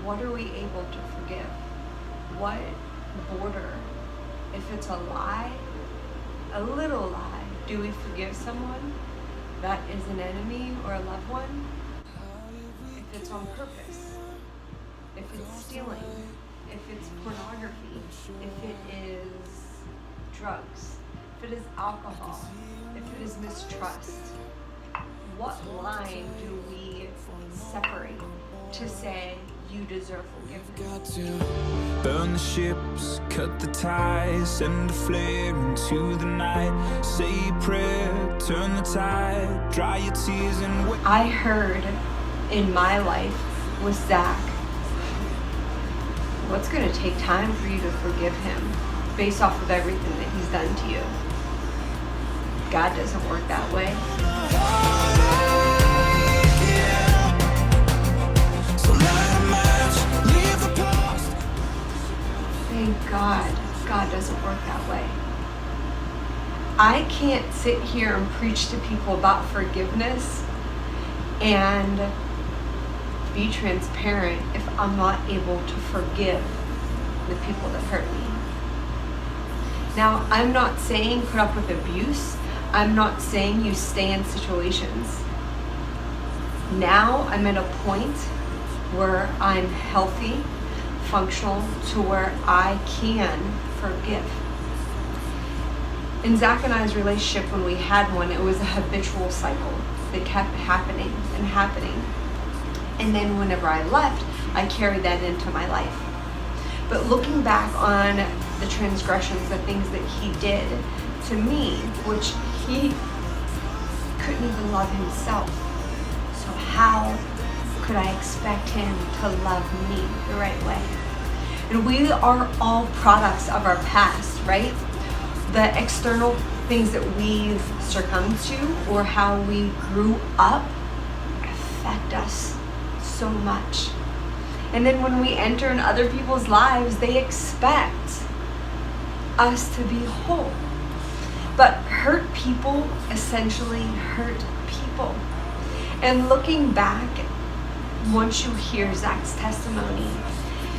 what are we able to forgive? What border, if it's a lie, a little lie, do we forgive someone that is an enemy or a loved one? If it's on purpose, if it's stealing, if it's pornography, if it is drugs, if it is alcohol, if it is mistrust, what line do we separate to say you deserve forgiveness? Got to burn the ships, cut the ties, send a flare into the night, say a prayer, turn the tide, dry your tears and wait. I heard in my life with Zack, what's going to take time for you to forgive him based off of everything that he's done to you? God doesn't work that way. Thank God, God doesn't work that way. I can't sit here and preach to people about forgiveness and be transparent if I'm not able to forgive the people that hurt me. Now, I'm not saying put up with abuse. I'm not saying you stay in situations. Now I'm at a point where I'm healthy, functional, to where I can forgive. In Zack and I's relationship, when we had one, it was a habitual cycle that kept happening and happening. And then whenever I left, I carried that into my life. But looking back on the transgressions, the things that he did to me, which he couldn't even love himself. So how could I expect him to love me the right way? And we are all products of our past, right? The external things that we've succumbed to or how we grew up affect us so much. And then when we enter in other people's lives, they expect us to be whole. But hurt people essentially hurt people. And looking back, once you hear Zack's testimony,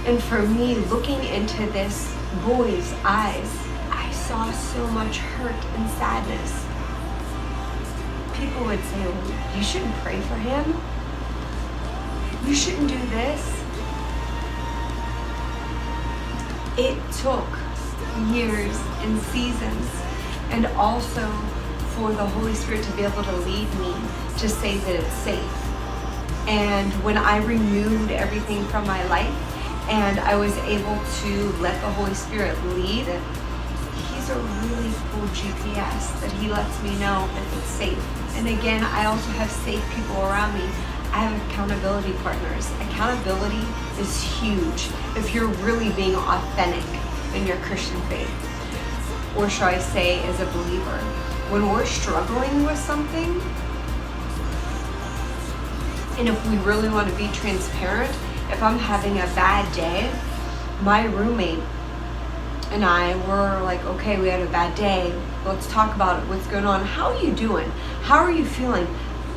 and for me, looking into this boy's eyes, I saw so much hurt and sadness. People would say, well, you shouldn't pray for him. You shouldn't do this. It took years and seasons, and also for the Holy Spirit to be able to lead me to say that it's safe. And when I removed everything from my life and I was able to let the Holy Spirit lead, he's a really cool GPS that he lets me know that it's safe. And again, I also have safe people around me. I have accountability partners. Accountability is huge if you're really being authentic in your Christian faith. Or should I say, as a believer, when we're struggling with something, and if we really want to be transparent, if I'm having a bad day, my roommate and I were like, okay, we had a bad day. Let's talk about it. What's going on? How are you doing? How are you feeling?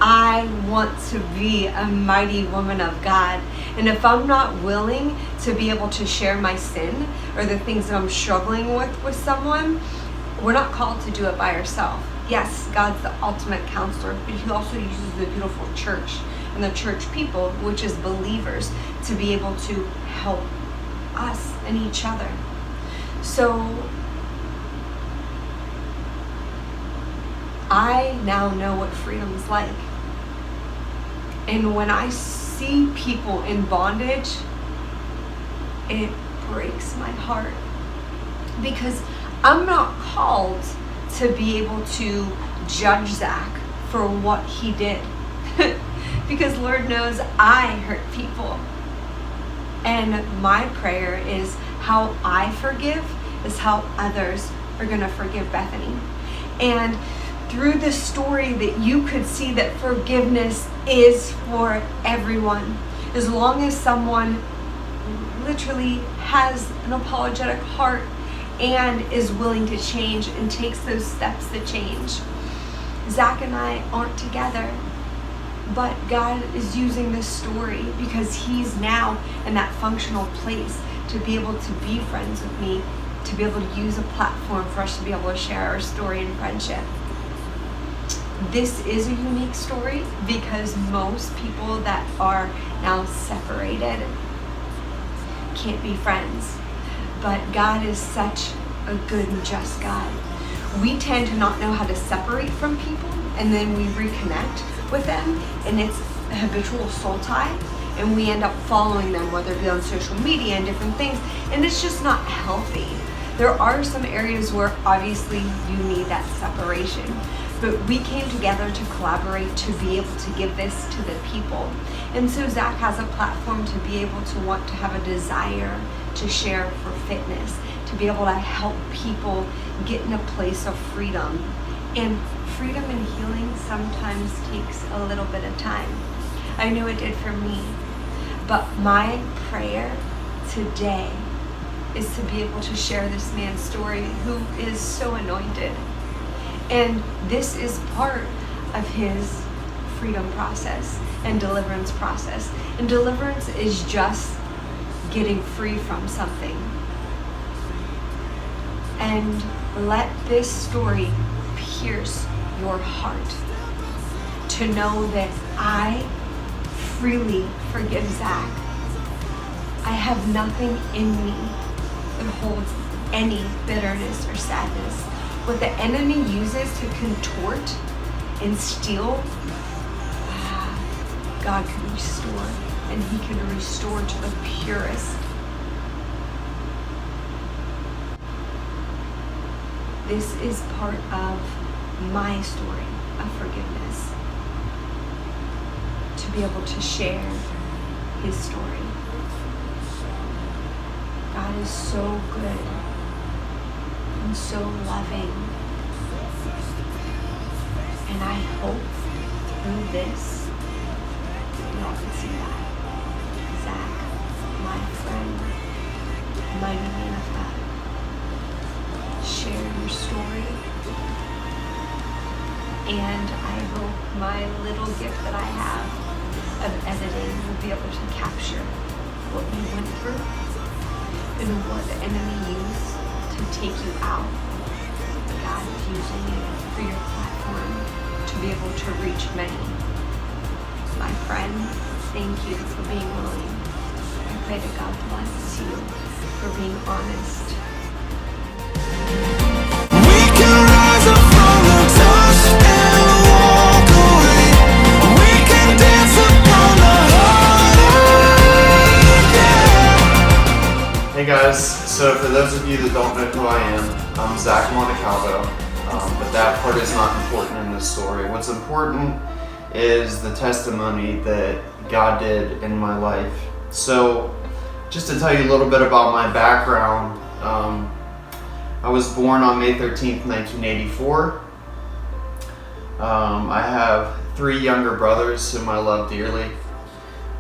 I want to be a mighty woman of God. And if I'm not willing to be able to share my sin or the things that I'm struggling with someone, we're not called to do it by ourselves. Yes, God's the ultimate counselor, but he also uses the beautiful church and the church people, which is believers, to be able to help us and each other. So I now know what freedom is like. And when I see people in bondage, it breaks my heart. Because I'm not called to be able to judge Zack for what he did. Because Lord knows I hurt people. And my prayer is how I forgive is how others are going to forgive Bethany. And through this story that you could see that forgiveness is for everyone. As long as someone literally has an apologetic heart and is willing to change and takes those steps to change. Zack and I aren't together. But God is using this story because he's now in that functional place to be able to be friends with me, to be able to use a platform for us to be able to share our story and friendship. This is a unique story because most people that are now separated can't be friends. But God is such a good and just God. We tend to not know how to separate from people, and then we reconnect with them, and it's a habitual soul tie, and we end up following them, whether it be on social media and different things, and it's just not healthy. There are some areas where obviously you need that separation, but we came together to collaborate to be able to give this to the people. And so Zack has a platform to be able to want to have a desire to share for fitness, to be able to help people get in a place of freedom. And freedom and healing sometimes takes a little bit of time. I know it did for me. But my prayer today is to be able to share this man's story who is so anointed. And this is part of his freedom process and deliverance process. And deliverance is just getting free from something. And let this story pierce your heart to know that I freely forgive Zack. I have nothing in me that holds any bitterness or sadness. What the enemy uses to contort and steal, God can restore, and he can restore to the purest. This is part of my story of forgiveness, to be able to share his story. God is so good and so loving, and I hope through this y'all can see that. Zack, my friend, mighty man of God, share your story, and I hope my little gift that I have of editing will be able to capture what you went through and what the enemy used to take you out. God is using it for your platform to be able to reach many. My friend, thank you for being willing. I pray that God blesses you for being honest. We can rise up from the dust and walk away. We can dance upon the heart. Hey guys, so for those of you that don't know who I am, I'm Zack Montecalvo, but that part is not important in this story. What's important is the testimony that God did in my life. So just to tell you a little bit about my background, I was born on May 13th, 1984. I have 3 younger brothers whom I love dearly.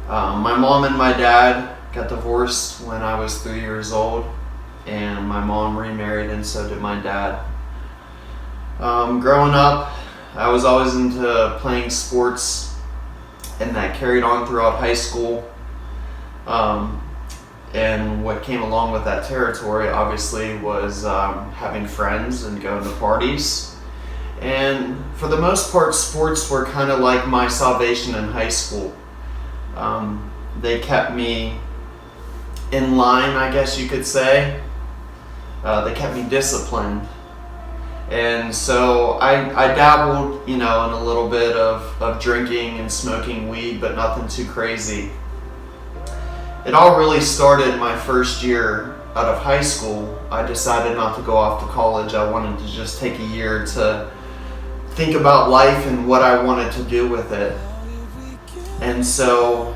My mom and my dad got divorced when I was 3 years old, and my mom remarried, and so did my dad. Growing up, I was always into playing sports, and that carried on throughout high school. And what came along with that territory, obviously, was having friends and going to parties. And for the most part, sports were kind of like my salvation in high school. They kept me in line, I guess you could say. They kept me disciplined. And so I dabbled, in a little bit of drinking and smoking weed, but nothing too crazy. It all really started my first year out of high school. I decided not to go off to college. I wanted to just take a year to think about life and what I wanted to do with it. And so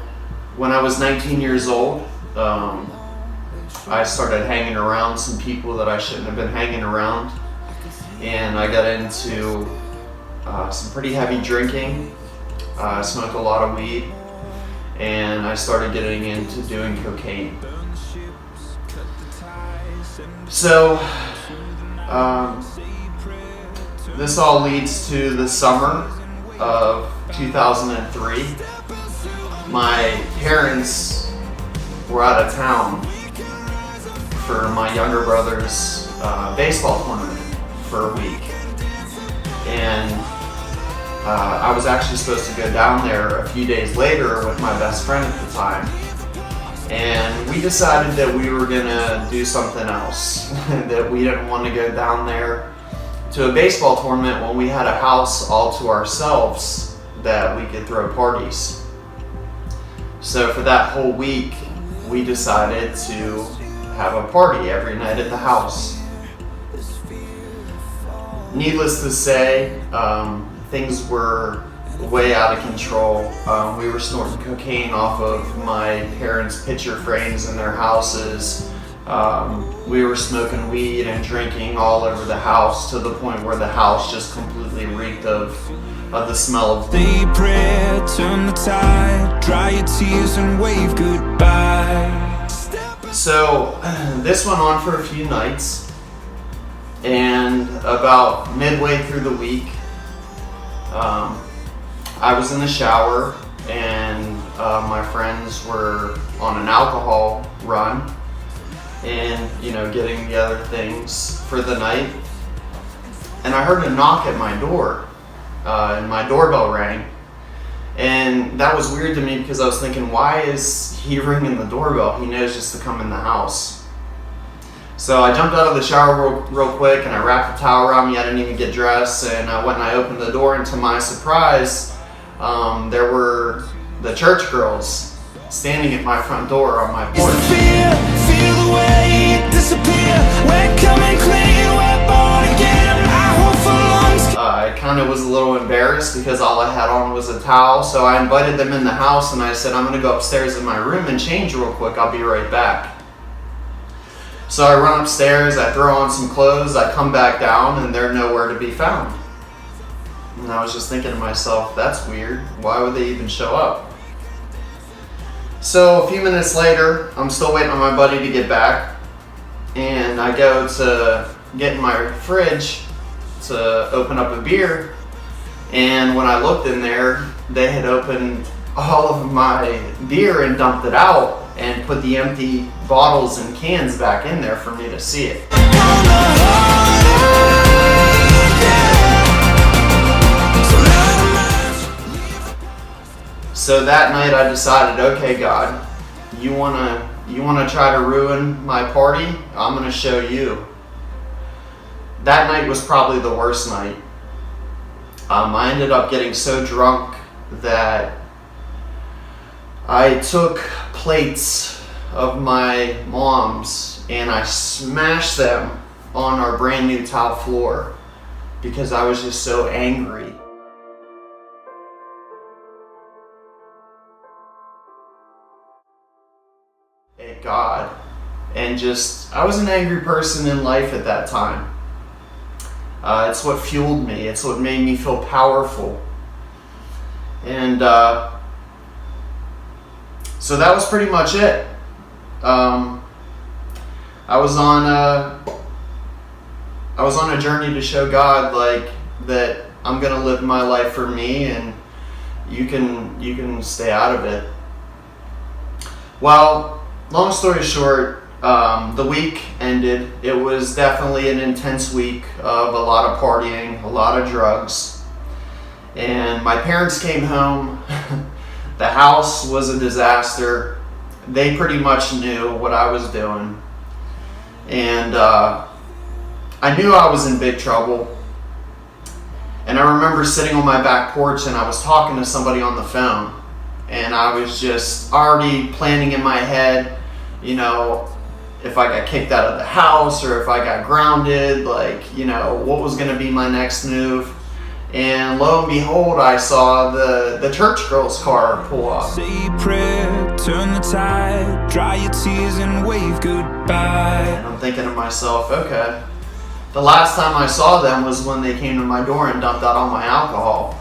when I was 19 years old, I started hanging around some people that I shouldn't have been hanging around. And I got into some pretty heavy drinking. I smoked a lot of weed, and I started getting into doing cocaine. So this all leads to the summer of 2003. My parents were out of town for my younger brother's baseball tournament for a week. And I was actually supposed to go down there a few days later with my best friend at the time. And we decided that we were gonna do something else, that we didn't want to go down there to a baseball tournament when we had a house all to ourselves that we could throw parties. So for that whole week, we decided to have a party every night at the house. Needless to say, things were way out of control. We were snorting cocaine off of my parents' picture frames in their houses. We were smoking weed and drinking all over the house to the point where the house just completely reeked of the smell of Say a prayer, turn the tide, dry your tears and wave goodbye. So this went on for a few nights, and about midway through the week, I was in the shower and my friends were on an alcohol run and, getting together things for the night. And I heard a knock at my door and my doorbell rang. And that was weird to me because I was thinking, why is he ringing the doorbell? He knows just to come in the house. So I jumped out of the shower real quick and I wrapped a towel around me. I didn't even get dressed, and I went and I opened the door, and to my surprise, there were the church girls standing at my front door on my porch. Feel the way disappear. We're coming clean, we're born again. I hope for lungs. I kind of was a little embarrassed because all I had on was a towel, so I invited them in the house and I said, I'm gonna go upstairs in my room and change real quick, I'll be right back. So I run upstairs, I throw on some clothes, I come back down, and they're nowhere to be found. And I was just thinking to myself, that's weird, why would they even show up? So a few minutes later, I'm still waiting on my buddy to get back, and I go to get in my fridge to open up a beer, and when I looked in there, they had opened all of my beer and dumped it out and put the empty bottles and cans back in there for me to see it. So that night I decided, okay, God, you wanna try to ruin my party? I'm gonna show you. That night was probably the worst night. I ended up getting so drunk that I took plates of my mom's and I smashed them on our brand new tile floor because I was just so angry. At God, and I was an angry person in life at that time. It's what fueled me, it's what made me feel powerful. And so that was pretty much it. I was on a journey to show God that I'm gonna live my life for me, and you can stay out of it. Well, long story short, the week ended. It was definitely an intense week of a lot of partying, a lot of drugs, and my parents came home. The house was a disaster. They pretty much knew what I was doing. And I knew I was in big trouble. And I remember sitting on my back porch and I was talking to somebody on the phone. And I was just already planning in my head, if I got kicked out of the house or if I got grounded, what was going to be my next move. And lo and behold, I saw the church girl's car pull up. Say a prayer, turn the tide, dry your tears and wave goodbye. And I'm thinking to myself, okay, the last time I saw them was when they came to my door and dumped out all my alcohol.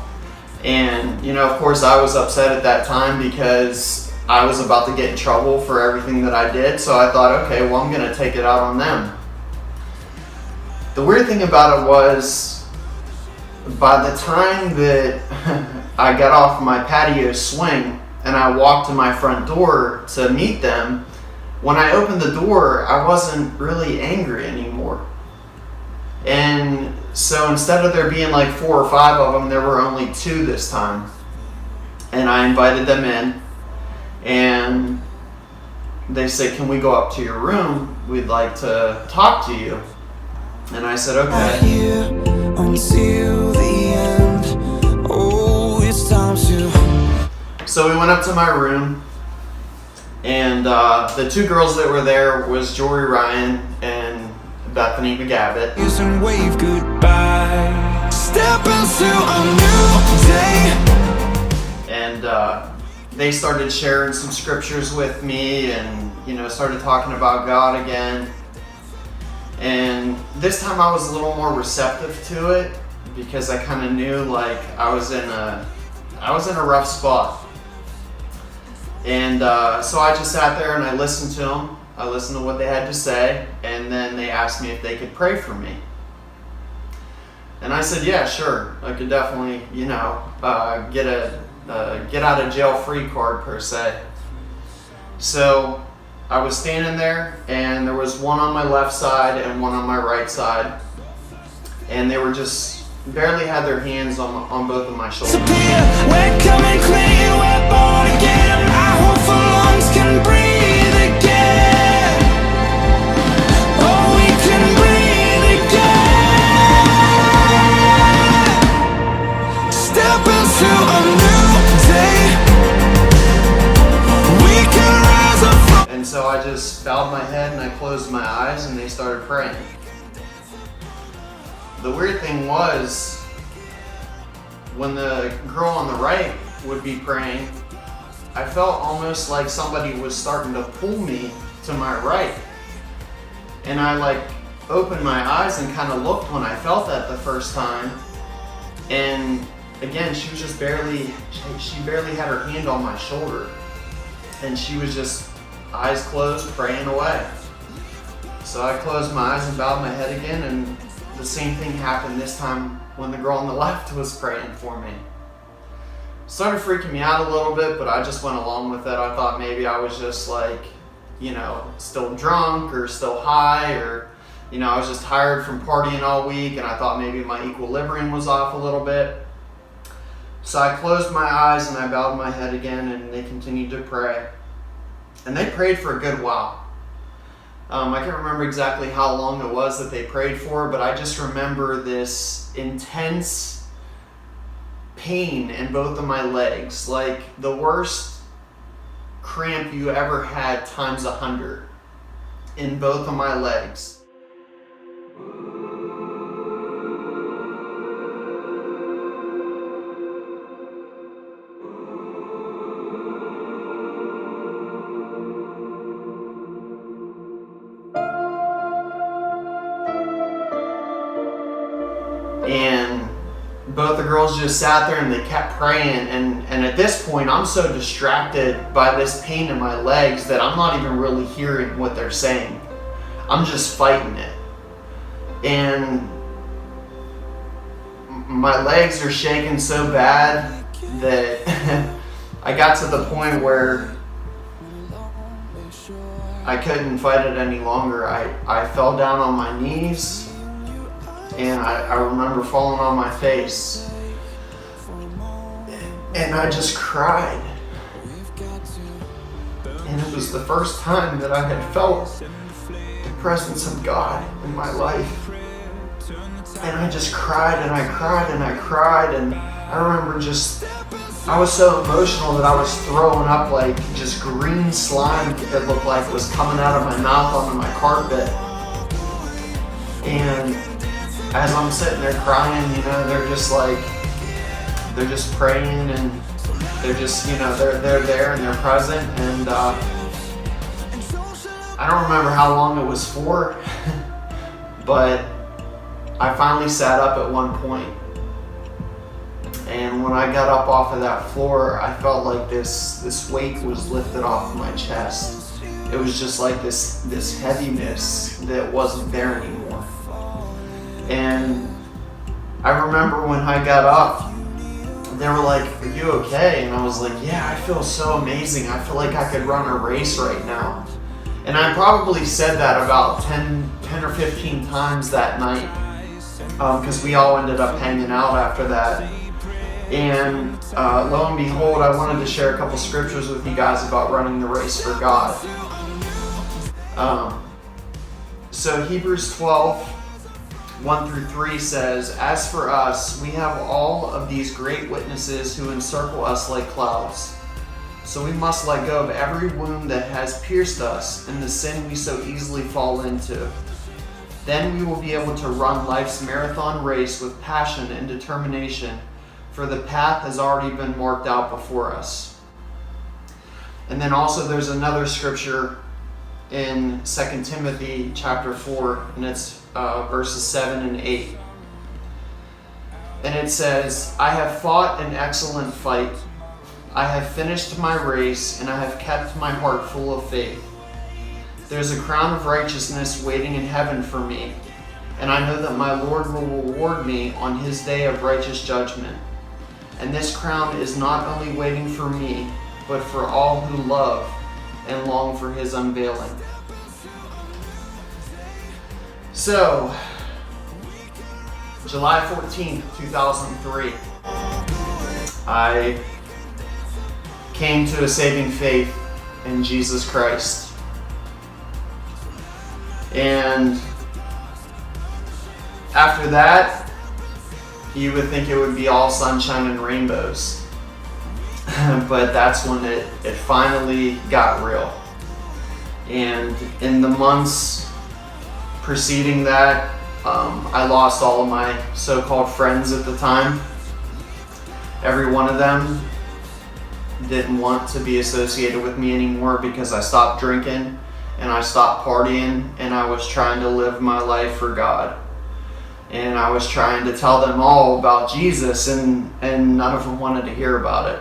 And, of course I was upset at that time because I was about to get in trouble for everything that I did. So I thought, okay, well, I'm going to take it out on them. The weird thing about it was, by the time that I got off my patio swing and I walked to my front door to meet them, when I opened the door, I wasn't really angry anymore. And so instead of there being like 4 or 5 of them, there were only 2 this time. And I invited them in, and they said, "Can we go up to your room? We'd like to talk to you." And I said, "Okay." Here until the end. Oh, it's time to. So we went up to my room, and the 2 girls that were there was Jory Ryan and Bethany McGavitt. And wave goodbye. Step into a new day. And they started sharing some scriptures with me, and started talking about God again. And this time I was a little more receptive to it, because I kind of knew like I was in a rough spot. And so I just sat there and I listened to them. I listened to what they had to say, and then they asked me if they could pray for me. And I said, yeah, sure. I could definitely, get a get out of jail free card per se. So I was standing there, and there was one on my left side and one on my right side, and they were just barely had their hands on both of my shoulders. We're coming clean, we're born again. Our hopeful lungs can breathe again. Oh, we can breathe again. Step into a new day. We can rise up. And so I just bowed my head and I closed my eyes, and they started praying. The weird thing was, when the girl on the right would be praying, I felt almost like somebody was starting to pull me to my right. And I opened my eyes and kind of looked when I felt that the first time. And again, she was just she barely had her hand on my shoulder. And she was just eyes closed, praying away. So I closed my eyes and bowed my head again, and the same thing happened this time when the girl on the left was praying for me. It started freaking me out a little bit, but I just went along with it. I thought maybe I was just still drunk or still high, or I was just tired from partying all week, and I thought maybe my equilibrium was off a little bit. So I closed my eyes and I bowed my head again, and they continued to pray. And they prayed for a good while. I can't remember exactly how long it was that they prayed for, but I just remember this intense pain in both of my legs, like the worst cramp you ever had times 100 in both of my legs. And both the girls just sat there and they kept praying, and at this point I'm so distracted by this pain in my legs that I'm not even really hearing what they're saying. I'm just fighting it. And my legs are shaking so bad that I got to the point where I couldn't fight it any longer. I fell down on my knees, and I remember falling on my face, and I just cried. And it was the first time that I had felt the presence of God in my life. And I just cried and I cried and I cried, and I remember I was so emotional that I was throwing up just green slime that looked like was coming out of my mouth onto my carpet. And as I'm sitting there crying, they're just praying, and they're just, they're there and they're present. And I don't remember how long it was for, but I finally sat up at one point. And when I got up off of that floor, I felt like this weight was lifted off my chest. It was just like this heaviness that wasn't there anymore. And I remember when I got up, they were like, "Are you okay?" And I was like, "Yeah, I feel so amazing. I feel like I could run a race right now." And I probably said that about 10 or 15 times that night, because we all ended up hanging out after that. And lo and behold, I wanted to share a couple scriptures with you guys about running the race for God. So Hebrews 12:1-3 says, "As for us, we have all of these great witnesses who encircle us like clouds. So we must let go of every wound that has pierced us and the sin we so easily fall into. Then we will be able to run life's marathon race with passion and determination, for the path has already been marked out before us." And then also there's another scripture in 2 Timothy chapter 4, and it's verses 7 and 8. And it says, "I have fought an excellent fight. I have finished my race, and I have kept my heart full of faith. There's a crown of righteousness waiting in heaven for me, and I know that my Lord will reward me on his day of righteous judgment. And this crown is not only waiting for me, but for all who love and long for his unveiling." So, July 14th, 2003, I came to a saving faith in Jesus Christ. And after that, you would think it would be all sunshine and rainbows. But that's when it finally got real. And in the months preceding that, I lost all of my so-called friends at the time. Every one of them didn't want to be associated with me anymore because I stopped drinking and I stopped partying, and I was trying to live my life for God. And I was trying to tell them all about Jesus, and none of them wanted to hear about it.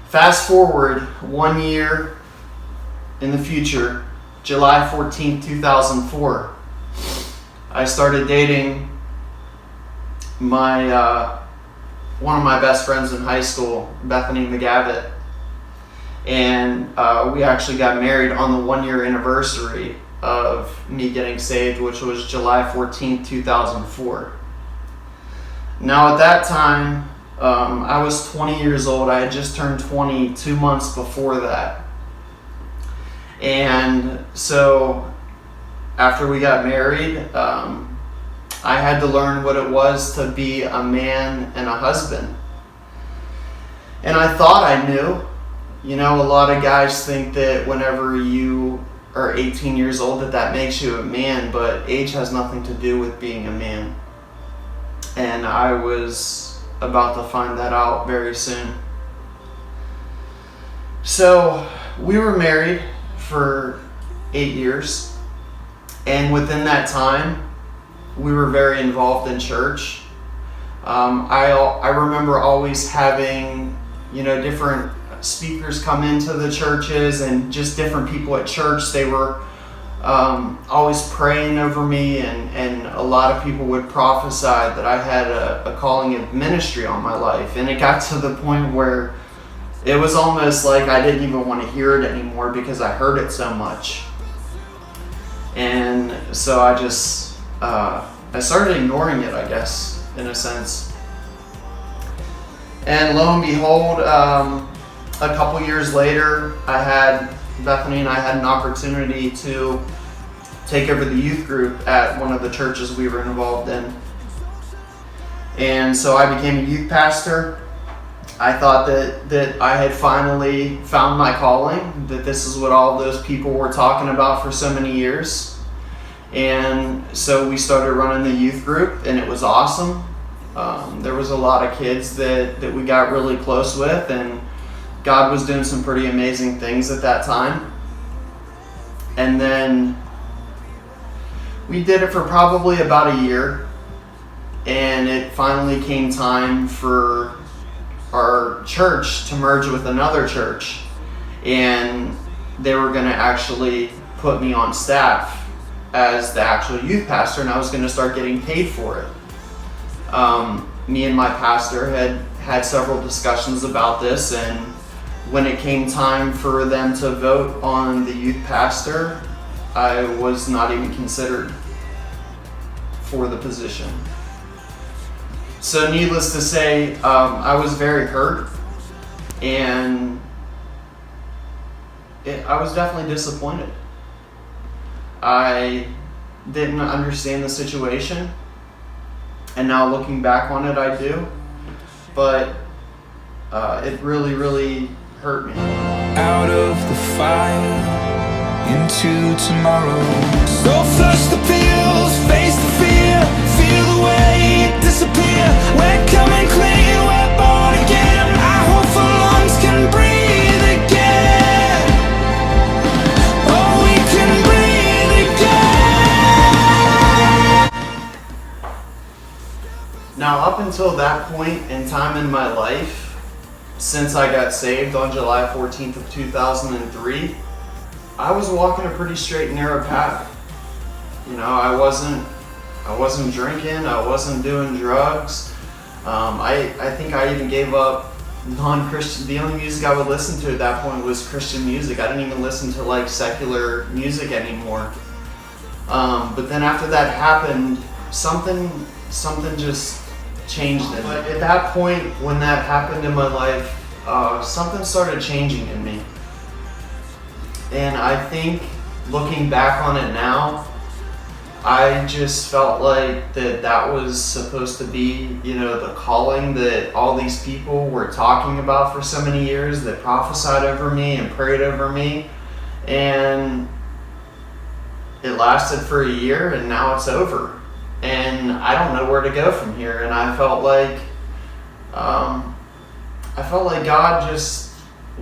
Fast forward 1 year in the future, July 14th, 2004, I started dating one of my best friends in high school, Bethany McGavitt. And we actually got married on the 1-year anniversary of me getting saved, which was July 14th, 2004. Now at that time, I was 20 years old. I had just turned 20 2 months before that. And so after we got married, I had to learn what it was to be a man and a husband. And I thought I knew. You know, a lot of guys think that whenever you are 18 years old that makes you a man, but age has nothing to do with being a man. And I was about to find that out very soon. So we were married for 8 years, and within that time we were very involved in church. I remember always having, different speakers come into the churches, and just different people at church. They were always praying over me, and a lot of people would prophesy that I had a calling of ministry on my life. And it got to the point where it was almost like I didn't even want to hear it anymore because I heard it so much. And so I just I started ignoring it, I guess, in a sense. And lo and behold, a couple years later, Bethany and I had an opportunity to take over the youth group at one of the churches we were involved in. And so I became a youth pastor. I thought that I had finally found my calling, that this is what all those people were talking about for so many years. And so we started running the youth group, and it was awesome. There was a lot of kids that we got really close with, and God was doing some pretty amazing things at that time. And then we did it for probably about a year, and it finally came time for our church to merge with another church, and they were going to actually put me on staff as the actual youth pastor, and I was going to start getting paid for it. Me and my pastor had several discussions about this, and when it came time for them to vote on the youth pastor, I was not even considered for the position. So needless to say, I was very hurt, and I was definitely disappointed. I didn't understand the situation, and now looking back on it, I do. But it really, really hurt me. Out of the fire, into tomorrow. So flush the pills, face the fear, feel the weight disappear. We're coming clean, we're born again. I hope our lungs can breathe again. Oh, we can breathe again. Now, up until that point in time in my life, since I got saved on July 14th of 2003, I was walking a pretty straight and narrow path. You know, I wasn't drinking, I wasn't doing drugs. I think I even gave up non-Christian. The only music I would listen to at that point was Christian music. I didn't even listen to like secular music anymore. But then after that happened, something just changed in me. But at that point, when that happened in my life, something started changing in me. And I think, looking back on it now, I just felt like that was supposed to be, you know, the calling that all these people were talking about for so many years, that prophesied over me and prayed over me. And it lasted for a year, and now it's over. And I don't know where to go from here. And I felt like God just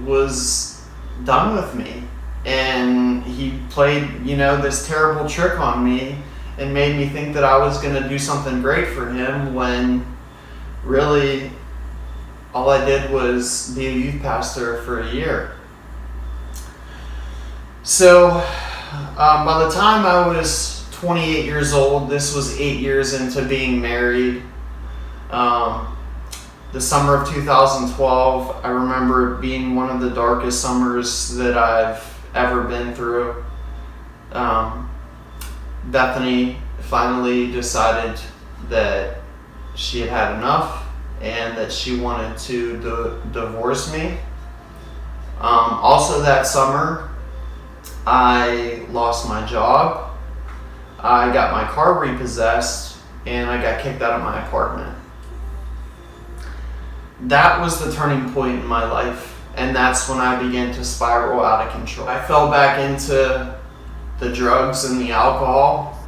was done with me. And he played, you know, this terrible trick on me and made me think that I was going to do something great for him, when really all I did was be a youth pastor for a year. So by the time I was 28 years old, this was 8 years into being married. The summer of 2012, I remember it being one of the darkest summers that I've ever been through. Bethany finally decided that she had had enough and that she wanted to divorce me. Also that summer, I lost my job, I got my car repossessed, and I got kicked out of my apartment. That was the turning point in my life, and that's when I began to spiral out of control. I fell back into the drugs and the alcohol.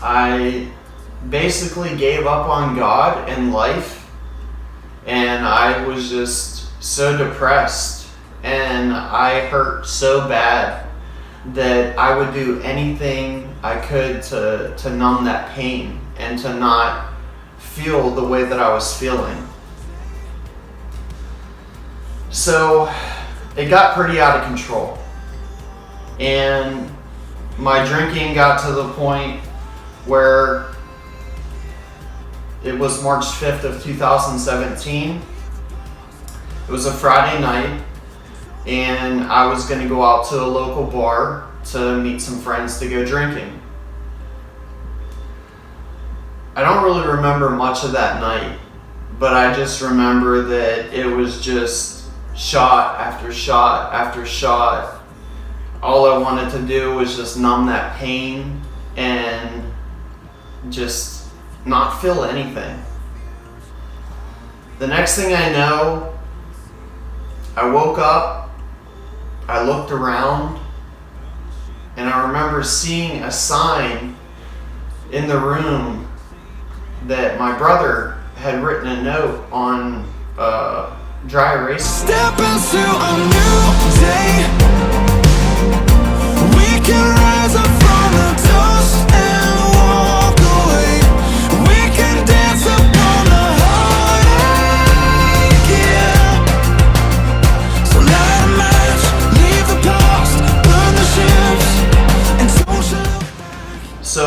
I basically gave up on God and life, and I was just so depressed, and I hurt so bad that I would do anything I could to numb that pain and to not feel the way that I was feeling. So it got pretty out of control, and my drinking got to the point where it was March 5th of 2017. It was a Friday night, and I was going to go out to a local bar to meet some friends to go drinking. I don't really remember much of that night, but I just remember that it was just shot after shot after shot. All I wanted to do was just numb that pain and just not feel anything. The next thing I know, I woke up, I looked around, and I remember seeing a sign in the room that my brother had written a note on dry erase. Step into a new day. We can rise up from the dust and walk away. We can dance upon the heartache, yeah. So light a match, leave the past, burn the ships, and don't you look back. So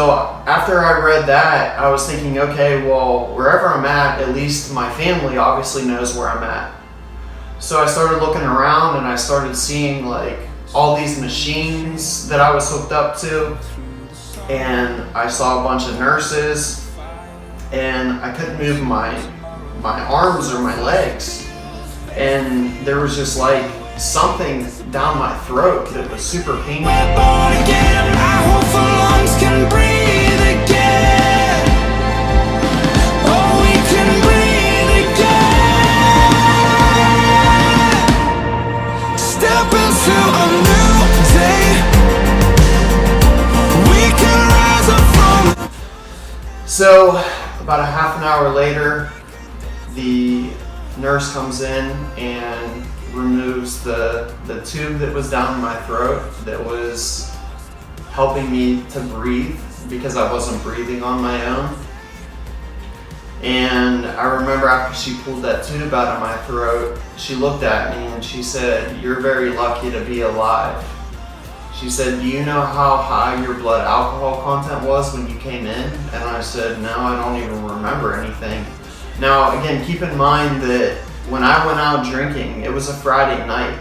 after I read that, I was thinking, okay, well, wherever I'm at least my family obviously knows where I'm at. So I started looking around and I started seeing like all these machines that I was hooked up to, and I saw a bunch of nurses, and I couldn't move my arms or my legs, and there was just like something down my throat that was super painful. We're born again, I hope our lungs can breathe again. Oh, we can breathe again. Step into a new day. We can rise up from. So about a half an hour later, the nurse comes in and removes the tube that was down my throat that was helping me to breathe because I wasn't breathing on my own. And I remember after she pulled that tube out of my throat, she looked at me and she said, "You're very lucky to be alive." She said, "Do you know how high your blood alcohol content was when you came in?" And I said, "No, I don't even remember anything." Now, again, keep in mind that when I went out drinking, it was a Friday night.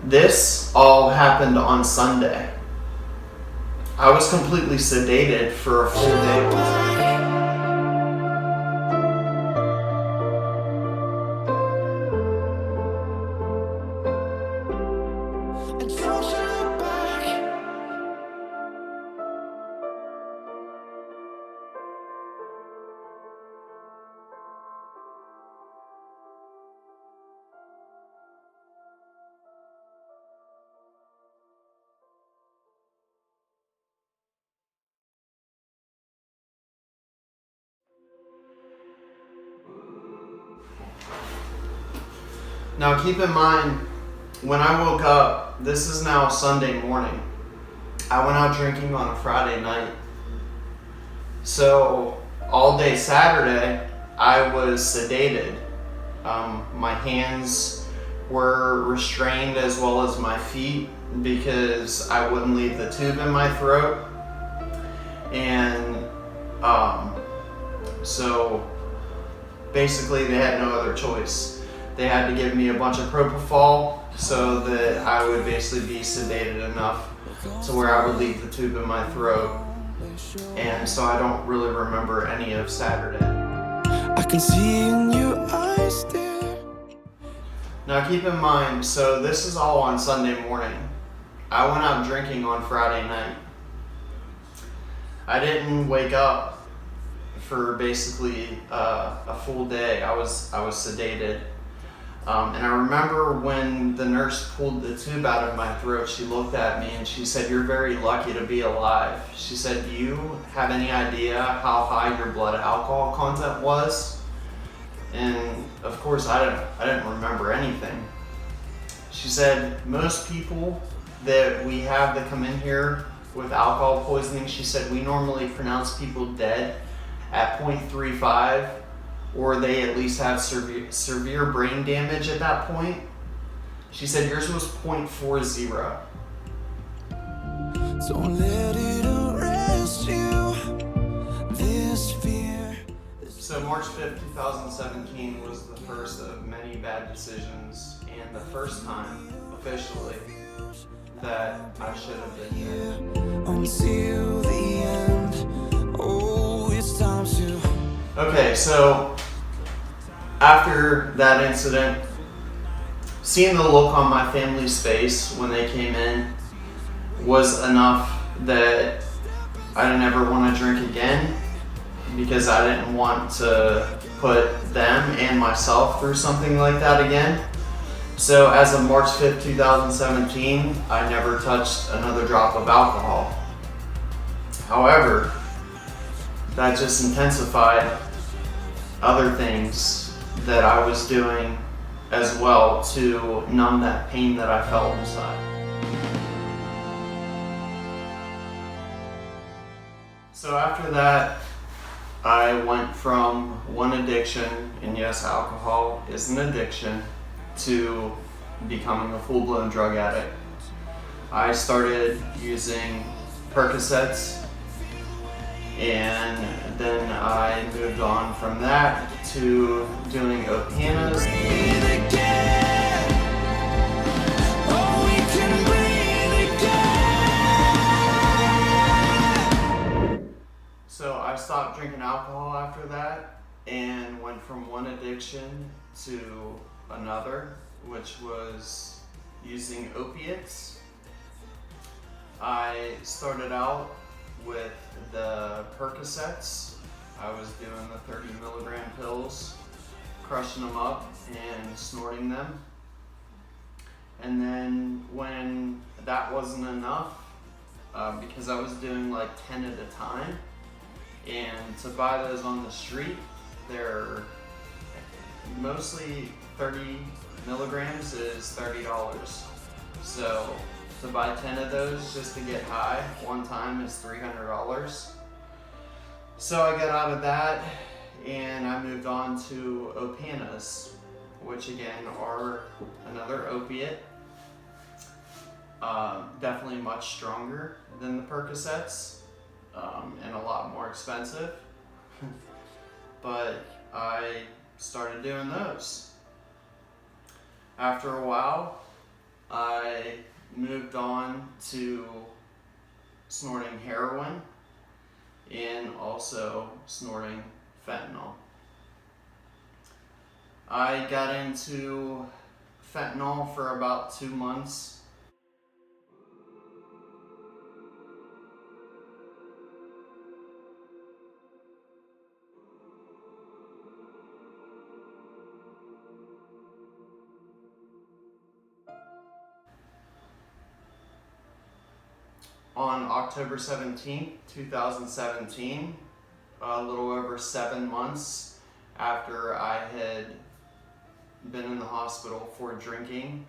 This all happened on Sunday. I was completely sedated for a full day. Now keep in mind, when I woke up, this is now Sunday morning. I went out drinking on a Friday night. So all day Saturday, I was sedated. My hands were restrained as well as my feet because I wouldn't leave the tube in my throat. And so basically they had no other choice. They had to give me a bunch of propofol so that I would basically be sedated enough to where I would leave the tube in my throat. And so I don't really remember any of Saturday. I can see in your eyes there. Now keep in mind, so this is all on Sunday morning. I went out drinking on Friday night. I didn't wake up for basically a full day. I was sedated. And I remember when the nurse pulled the tube out of my throat, she looked at me and she said, "You're very lucky to be alive." She said, "Do you have any idea how high your blood alcohol content was?" And of course I didn't remember anything. She said, "Most people that we have that come in here with alcohol poisoning," she said, "we normally pronounce people dead at 0.35, or they at least have severe brain damage at that point." She said yours was 0.40. Don't let it arrest you, this fear. So March 5th, 2017 was the first of many bad decisions and the first time officially that I should have been here. Until the end, oh, it's time to. Okay, so after that incident, seeing the look on my family's face when they came in was enough that I didn't ever want to drink again because I didn't want to put them and myself through something like that again. So as of March 5th, 2017, I never touched another drop of alcohol. However, that just intensified other things that I was doing as well to numb that pain that I felt inside. So after that, I went from one addiction, and yes, alcohol is an addiction, to becoming a full-blown drug addict. I started using Percocets And then I moved on from that to doing Opanas. So I stopped drinking alcohol after that and went from one addiction to another, which was using opiates. I started out with the Percocets. I was doing the 30 milligram pills, crushing them up and snorting them. And then when that wasn't enough, because I was doing like 10 at a time, and to buy those on the street, they're mostly 30 milligrams is $30. So to buy 10 of those just to get high one time is $300. So I got out of that and I moved on to Opanas, which again are another opiate. Definitely much stronger than the Percocets. And a lot more expensive, but I started doing those. After a while, I moved on to snorting heroin and also snorting fentanyl. I got into fentanyl for about 2 months. On October 17th, 2017, a little over 7 months after I had been in the hospital for drinking,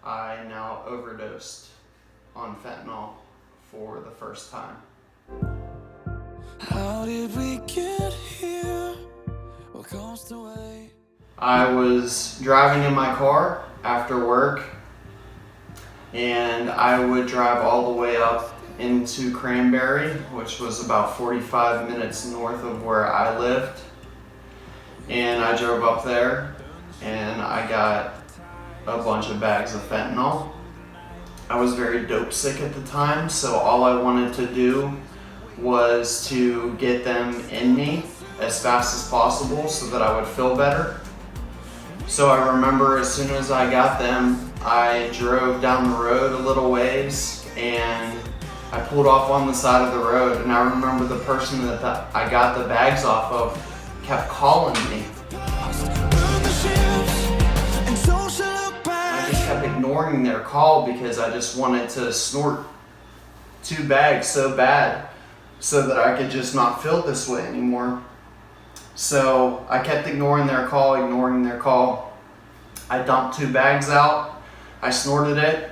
I now overdosed on fentanyl for the first time. How did we get here? What caused the way? I was driving in my car after work, and I would drive all the way up into Cranberry, which was about 45 minutes north of where I lived. And I drove up there and I got a bunch of bags of fentanyl. I was very dope sick at the time, so all I wanted to do was to get them in me as fast as possible so that I would feel better. So I remember as soon as I got them, I drove down the road a little ways and I pulled off on the side of the road, and I remember the person that I got the bags off of kept calling me. I just kept ignoring their call because I just wanted to snort 2 bags so bad so that I could just not feel this way anymore. So I kept ignoring their call. I dumped 2 bags out, I snorted it,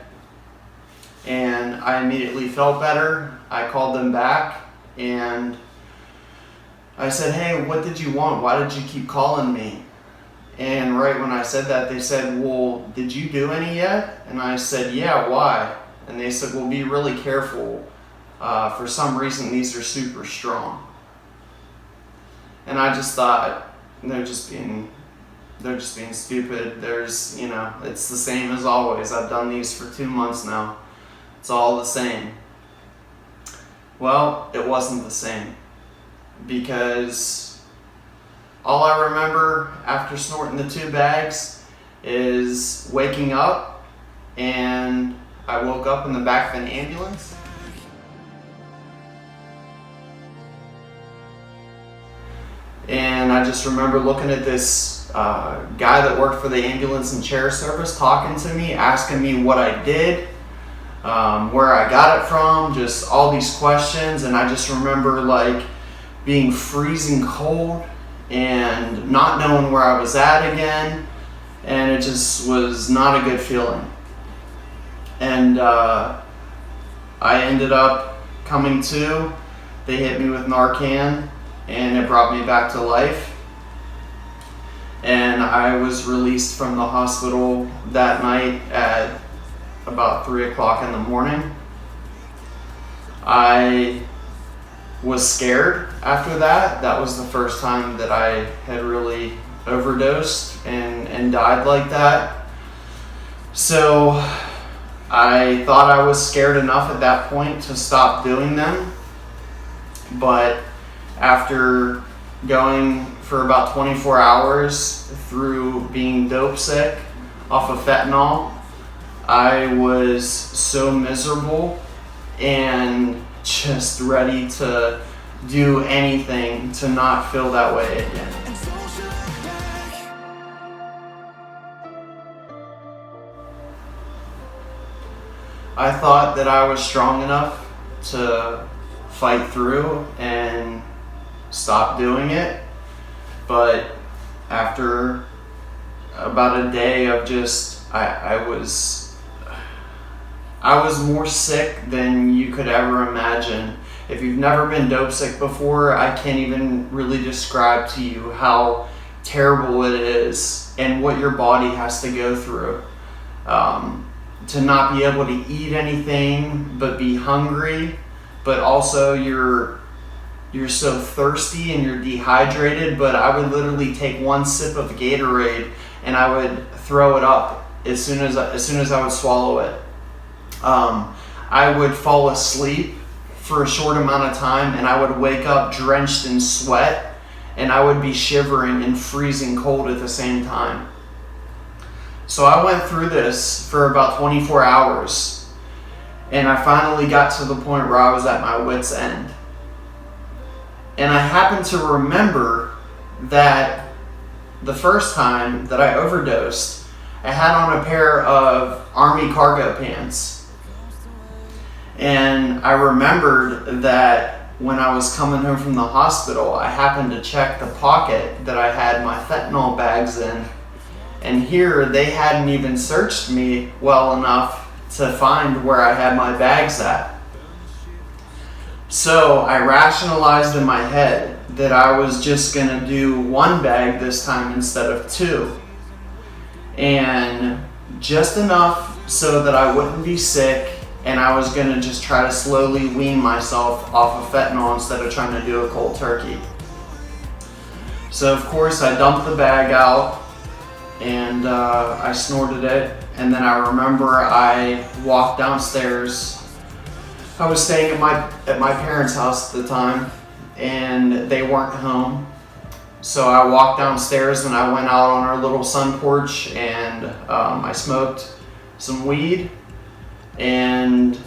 and I immediately felt better. I called them back and I said, "Hey, what did you want? Why did you keep calling me?" And right when I said that, they said, "Well, did you do any yet?" And I said, "Yeah, why?" And they said, "Well, be really careful. For some reason, these are super strong." And I just thought, they're just being stupid. It's the same as always. I've done these for 2 months now. It's all the same. Well, it wasn't the same, because all I remember after snorting the 2 bags is waking up, and I woke up in the back of an ambulance. And I just remember looking at this guy that worked for the ambulance and chair service talking to me, asking me what I did, where I got it from, just all these questions. And I just remember being freezing cold and not knowing where I was at again, and it just was not a good feeling. And I ended up coming to. They hit me with Narcan and it brought me back to life. And I was released from the hospital that night at about 3 o'clock in the morning. I was scared after that. That was the first time that I had really overdosed and died like that. So I thought I was scared enough at that point to stop doing them. But after going for about 24 hours through being dope sick off of fentanyl, I was so miserable and just ready to do anything to not feel that way again. I thought that I was strong enough to fight through and stop doing it, but after about a day of just, I was more sick than you could ever imagine. If you've never been dope sick before, I can't even really describe to you how terrible it is and what your body has to go through. To not be able to eat anything but be hungry, but also you're so thirsty and you're dehydrated. But I would literally take one sip of Gatorade and I would throw it up as soon as I would swallow it. I would fall asleep for a short amount of time and I would wake up drenched in sweat and I would be shivering and freezing cold at the same time. So I went through this for about 24 hours and I finally got to the point where I was at my wit's end. And I happened to remember that the first time that I overdosed, I had on a pair of army cargo pants. And I remembered that when I was coming home from the hospital, I happened to check the pocket that I had my fentanyl bags in. And here they hadn't even searched me well enough to find where I had my bags at. So I rationalized in my head that I was just gonna do one bag this time instead of two. And just enough so that I wouldn't be sick, and I was gonna just try to slowly wean myself off of fentanyl instead of trying to do a cold turkey. So of course I dumped the bag out and I snorted it, and then I remember I walked downstairs. I was staying at my parents' house at the time and they weren't home. So I walked downstairs and I went out on our little sun porch and I smoked some weed. And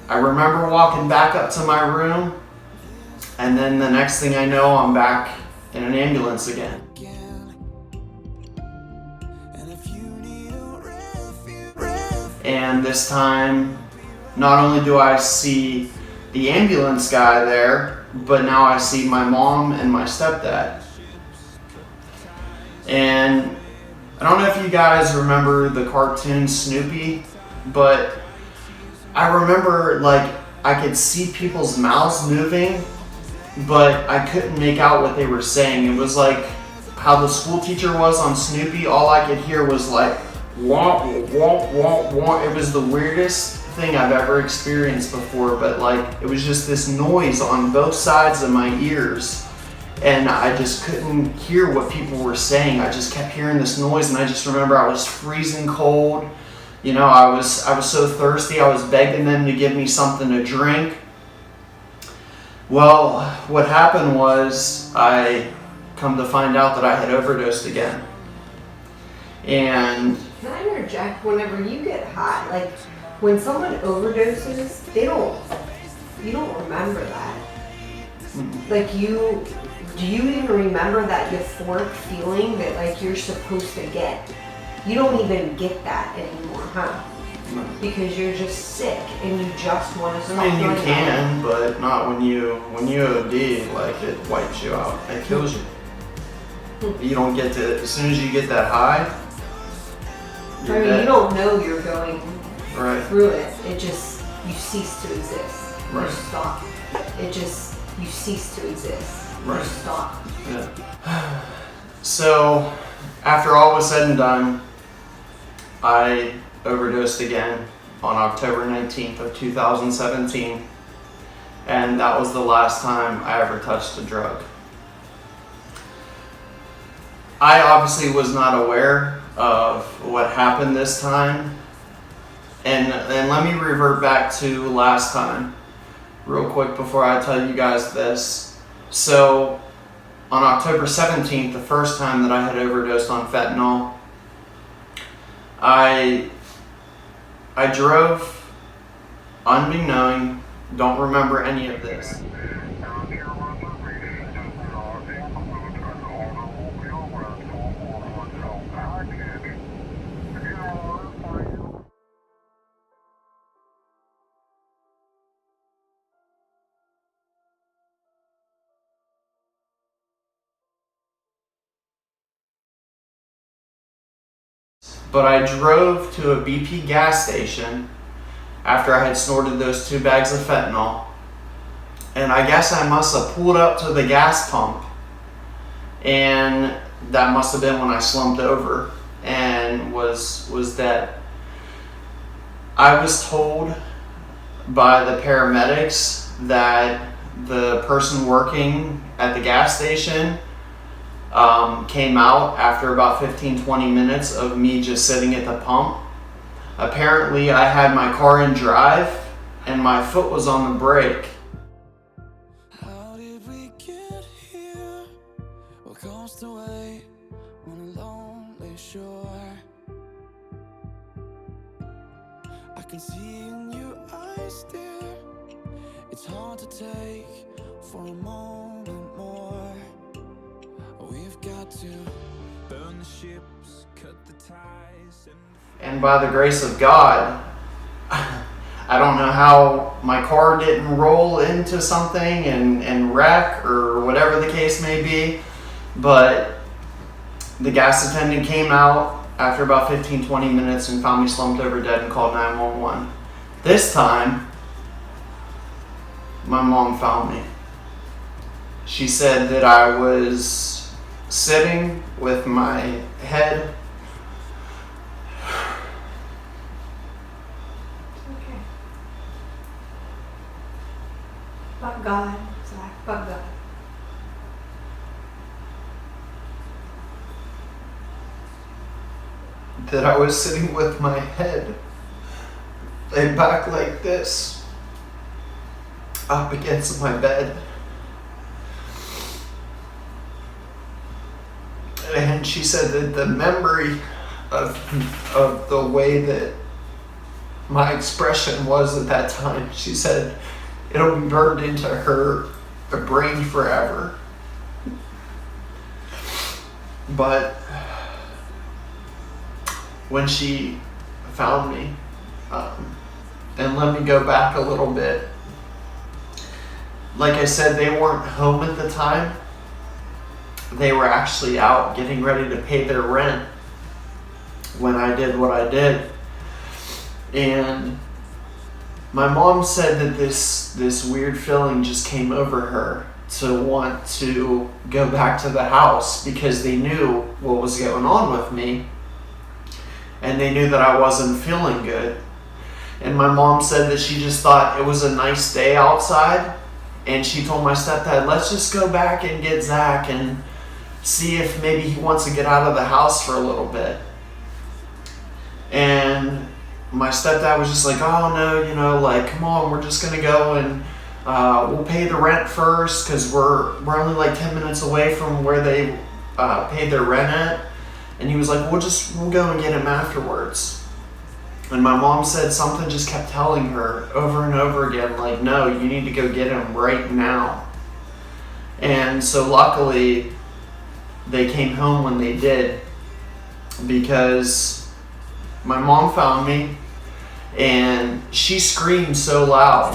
I remember walking back up to my room, and then the next thing I know, I'm back in an ambulance again. And this time, not only do I see the ambulance guy there, but now I see my mom and my stepdad. And I don't know if you guys remember the cartoon Snoopy, but I remember like I could see people's mouths moving, but I couldn't make out what they were saying. It was like how the school teacher was on Snoopy. All I could hear was like wah, wah, wah, wah. It was the weirdest thing I've ever experienced before, but like it was just this noise on both sides of my ears, and I just couldn't hear what people were saying. I just kept hearing this noise, and I just remember I was freezing cold. You know, I was so thirsty. I was begging them to give me something to drink. Well, what happened was I come to find out that I had overdosed again. And can I interject? Whenever you get high, like when someone overdoses, you don't remember that. Like do you even remember that euphoric feeling that like you're supposed to get? You don't even get that anymore, huh? No. Because you're just sick and you just want to stop. I mean, you can, but not when you OD. Like it wipes you out. It kills you. You don't get to. As soon as you get that high, I mean, you don't know you're going right through it. It just you cease to exist. Right. You stop. It just you cease to exist. Right. You stop. Yeah. So after all was said and done, I overdosed again on October 19th of 2017. and that was the last time I ever touched a drug. I obviously was not aware of what happened this time, and let me revert back to last time real quick before I tell you guys this. So on October 17th, the first time that I had overdosed on fentanyl, I drove unbeknown, don't remember any of this. But I drove to a BP gas station after I had snorted those 2 bags of fentanyl, and I guess I must have pulled up to the gas pump, and that must have been when I slumped over and was dead. I was told by the paramedics that the person working at the gas station came out after about 15-20 minutes of me just sitting at the pump. Apparently I had my car in drive and my foot was on the brake. How did we get here? What comes to wait on a lonely shore? I can see in your eyes, dear. It's hard to take for a moment more. We've got to burn the ships, cut the ties, And by the grace of God, I don't know how my car didn't roll into something and wreck or whatever the case may be, but the gas attendant came out after about 15-20 minutes and found me slumped over dead and called 911. This time, my mom found me. She said that I was sitting with my head. Okay. But God, Zach, but God. That I was sitting with my head laid back like this, up against my bed. And she said that the memory of the way that my expression was at that time, she said it'll be burned into her brain forever. But when she found me, and let me go back a little bit, like I said, they weren't home at the time. They were actually out getting ready to pay their rent when I did what I did. And my mom said that this weird feeling just came over her to want to go back to the house because they knew what was going on with me and they knew that I wasn't feeling good. And my mom said that she just thought it was a nice day outside, and she told my stepdad, let's just go back and get Zach and see if maybe he wants to get out of the house for a little bit. And my stepdad was just like, oh no, like, come on, we're just gonna go and we'll pay the rent first because we're only like 10 minutes away from where they paid their rent at. And he was like, we'll go and get him afterwards. And my mom said something just kept telling her over and over again, like, no, you need to go get him right now. And so luckily they came home when they did, because my mom found me and she screamed so loud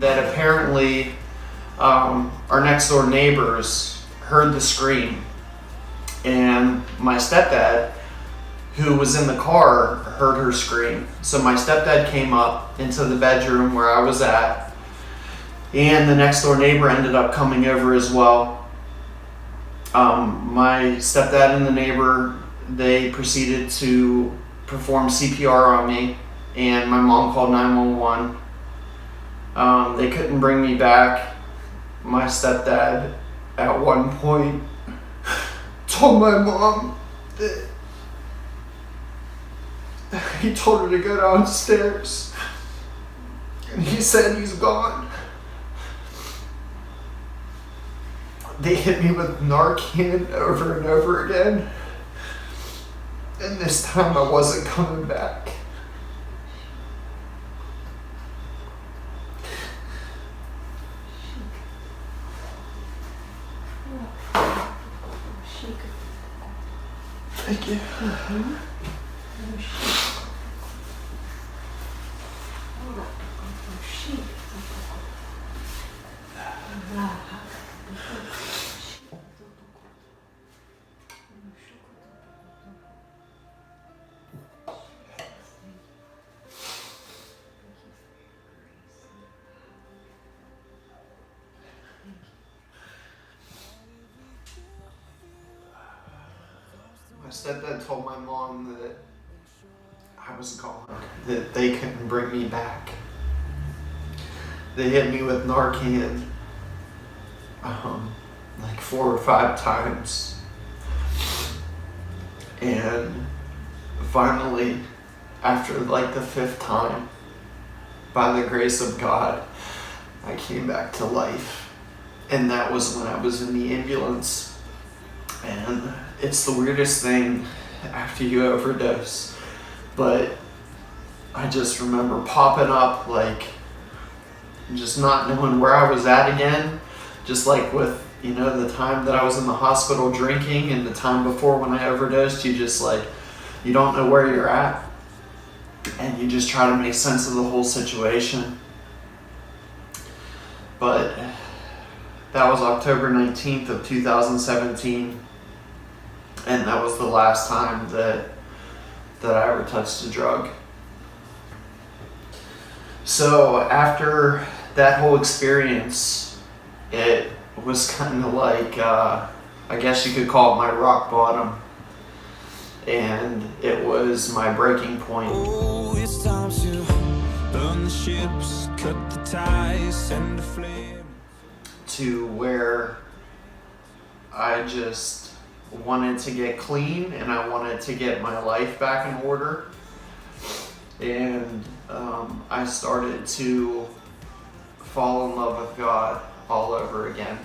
that apparently our next door neighbors heard the scream. And my stepdad, who was in the car, heard her scream. So my stepdad came up into the bedroom where I was at, and the next door neighbor ended up coming over as well. My stepdad and the neighbor, they proceeded to performed CPR on me, and my mom called 911. They couldn't bring me back. My stepdad at one point told my mom that he told her to go downstairs, and he said he's gone. They hit me with Narcan over and over again, and this time I wasn't coming back. Thank you. My stepdad told my mom that I was gone, that they couldn't bring me back. They hit me with Narcan like 4 or 5 times. And finally, after like the 5th time, by the grace of God, I came back to life. And that was when I was in the ambulance. And it's the weirdest thing after you overdose, but I just remember popping up, like just not knowing where I was at again, just like with, you know, the time that I was in the hospital drinking and the time before when I overdosed. You just like, you don't know where you're at, and you just try to make sense of the whole situation. But that was October 19th of 2017. And that was the last time that I ever touched a drug. So after that whole experience, it was kind of like, I guess you could call it my rock bottom. And it was my breaking point. Oh, it's time to burn the ships, cut the ties, send the flame. To where I just wanted to get clean, and I wanted to get my life back in order. And I started to fall in love with God all over again.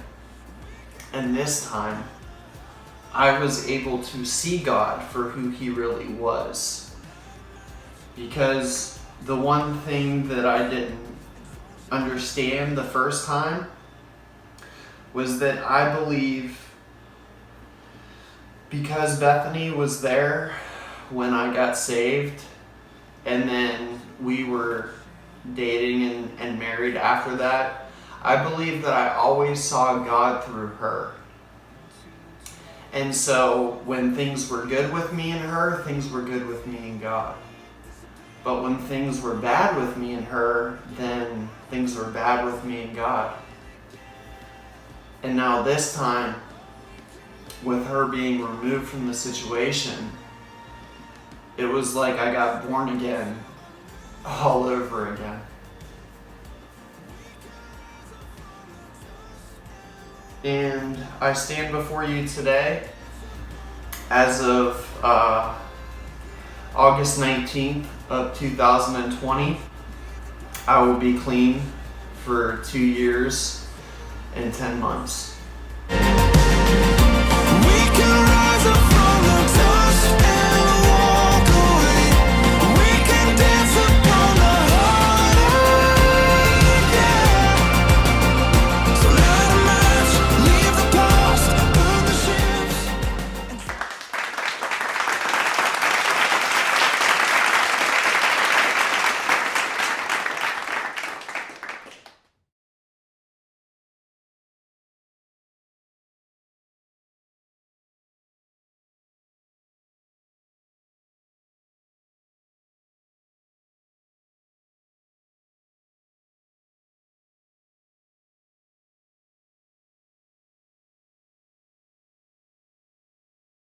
And this time, I was able to see God for who He really was. Because the one thing that I didn't understand the first time was that I believe because Bethany was there when I got saved, and then we were dating and married after that, I believe that I always saw God through her. And so when things were good with me and her, things were good with me and God. But when things were bad with me and her, then things were bad with me and God. And now this time, with her being removed from the situation, it was like I got born again all over again. And I stand before you today as of August 19th of 2020. I will be clean for 2 years and 10 months. We can